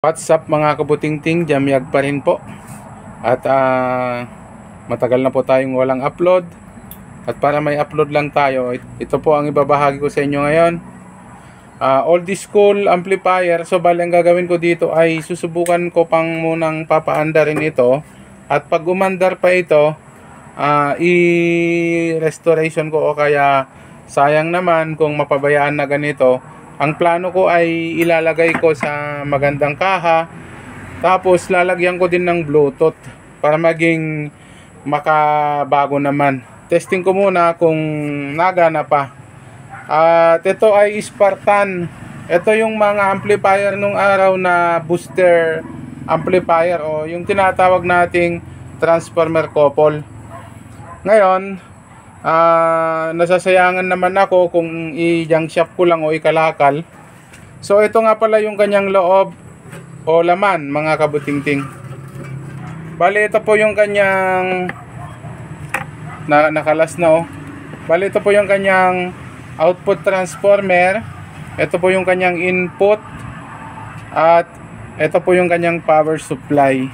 What's up mga kabutingting, Jamyag pa rin po. At matagal na po tayong walang upload. At para may upload lang tayo, ito po ang ibabahagi ko sa inyo ngayon. Old school amplifier. So bali ang gagawin ko dito ay susubukan ko pang munang papaandarin ito. At pag umandar pa ito, i-restoration ko o kaya sayang naman kung mapabayaan na ganito. Ang plano ko ay ilalagay ko sa magandang kaha, tapos lalagyan ko din ng Bluetooth para maging makabago naman. Testing ko muna kung nagana pa. At ito ay Spartan. Ito yung mga amplifier nung araw na booster amplifier o yung tinatawag nating transformer couple. Ngayon, nasasayangan naman ako kung i-junk shop ko lang o ikalakal. So ito nga pala yung kanyang loob o laman mga kabutingting. Bali ito po yung kanyang nakalas na Bali ito po yung kanyang output transformer. Ito po yung kanyang input. At ito po yung kanyang power supply.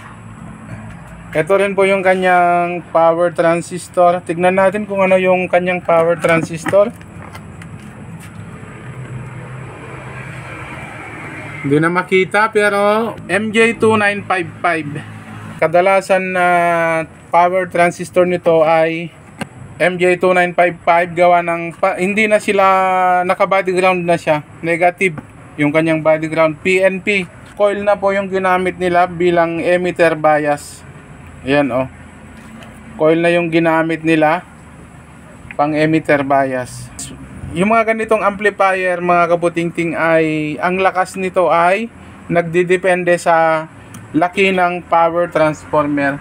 Ito rin po yung kanyang power transistor. Tignan natin kung ano yung kanyang power transistor. Hindi na makita pero MJ2955. Kadalasan na power transistor nito ay MJ2955 gawa ng hindi na sila naka-body ground na siya. Negative yung kanyang body ground. PNP. Coil na po yung ginamit nila bilang emitter bias. Ayan coil na yung ginamit nila pang emitter bias. Yung mga ganitong amplifier mga kabutingting ay ang lakas nito ay nagdidepende sa laki ng power transformer.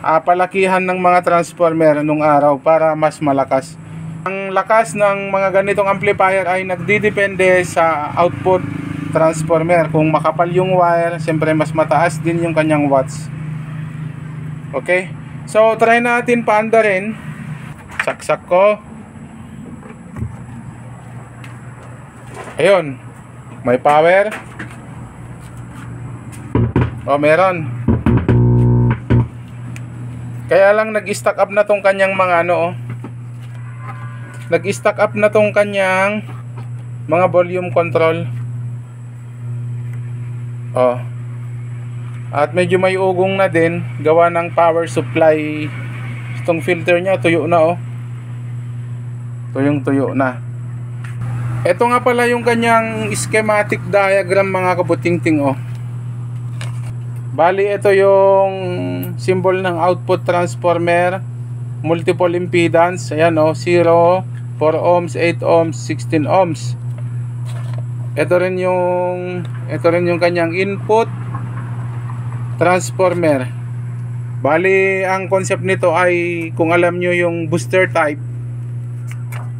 Palakihan ng mga transformer nung araw para mas malakas. Ang lakas ng mga ganitong amplifier ay nagdidepende sa output transformer. Kung makapal yung wire, siyempre mas mataas din yung kanyang watts. Okay, so try natin paandarin. Saksak ko. Ayun, may power. Meron. Kaya lang nag-stack up na tong kanyang mga nag-stack up na tong kanyang mga volume control. At medyo may ugong na din gawa ng power supply. Itong filter niya tuyo na tuyong-tuyo na. Ito nga pala yung kanyang schematic diagram mga kabutingting Bali ito yung symbol ng output transformer, multiple impedance. Ayan 0, 4 ohms, 8 ohms, 16 ohms. Ito rin yung kanyang input transformer. Bali ang concept nito ay kung alam nyo yung booster type,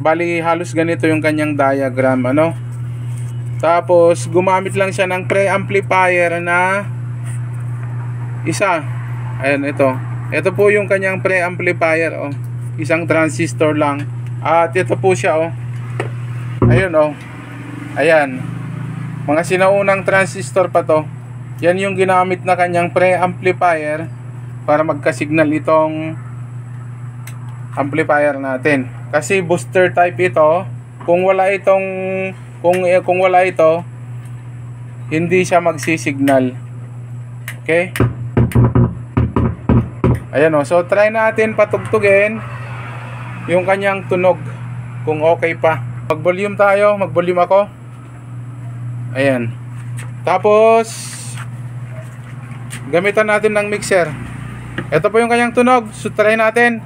bali halos ganito yung kanyang diagram Tapos gumamit lang siya ng pre-amplifier na isa. Ayan ito po yung kanyang pre-amplifier isang transistor lang. At ito po siya ayun ayan, mga sinaunang transistor pa to. Yan yung ginamit na kanyang pre-amplifier para magka-signal itong amplifier natin. Kasi booster type ito, kung wala ito, hindi siya magsisignal. Okay? Ayan so try natin patugtugin yung kanyang tunog kung okay pa. Mag-volume tayo, mag-volume ako. Ayan. Tapos gamitan natin ng mixer. Ito po yung kanyang tunog. So try natin.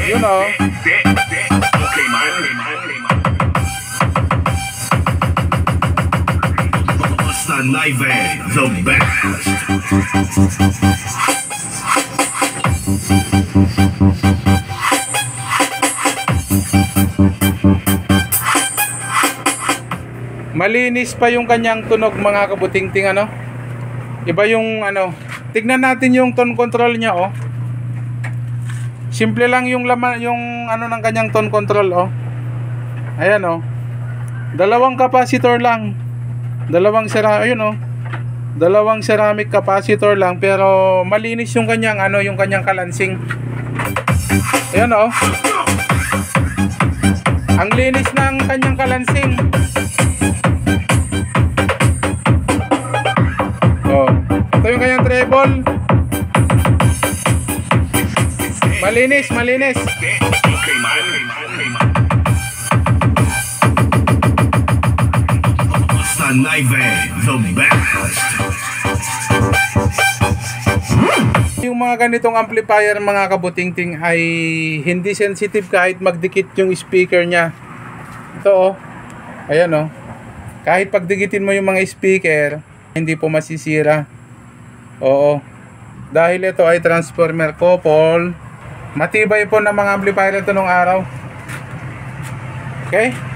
Yun Basta Live, the best. Malinis pa yung kanyang tunog mga kabutingting Iba yung tignan natin yung tone control niya Simple lang yung laman yung ng kanyang tone control Ayan Dalawang capacitor lang. Ayun oh. Dalawang ceramic capacitor lang pero malinis yung kanyang yung kanyang kalansing. Ayun oh. Ang linis ng kanyang kalansing. Oh, ito yung kanyang treble. Malinis. Okay, man. Basta Naive, the best. Yung mga ganitong amplifier mga kabutingting ay hindi sensitive kahit magdikit yung speaker niya. Ito oh. Ayan oh. Kahit pagdikitin mo yung mga speaker, hindi po masisira. Oo. Dahil ito ay transformer couple, matibay po ng mga amplifier ito nung araw. Okay?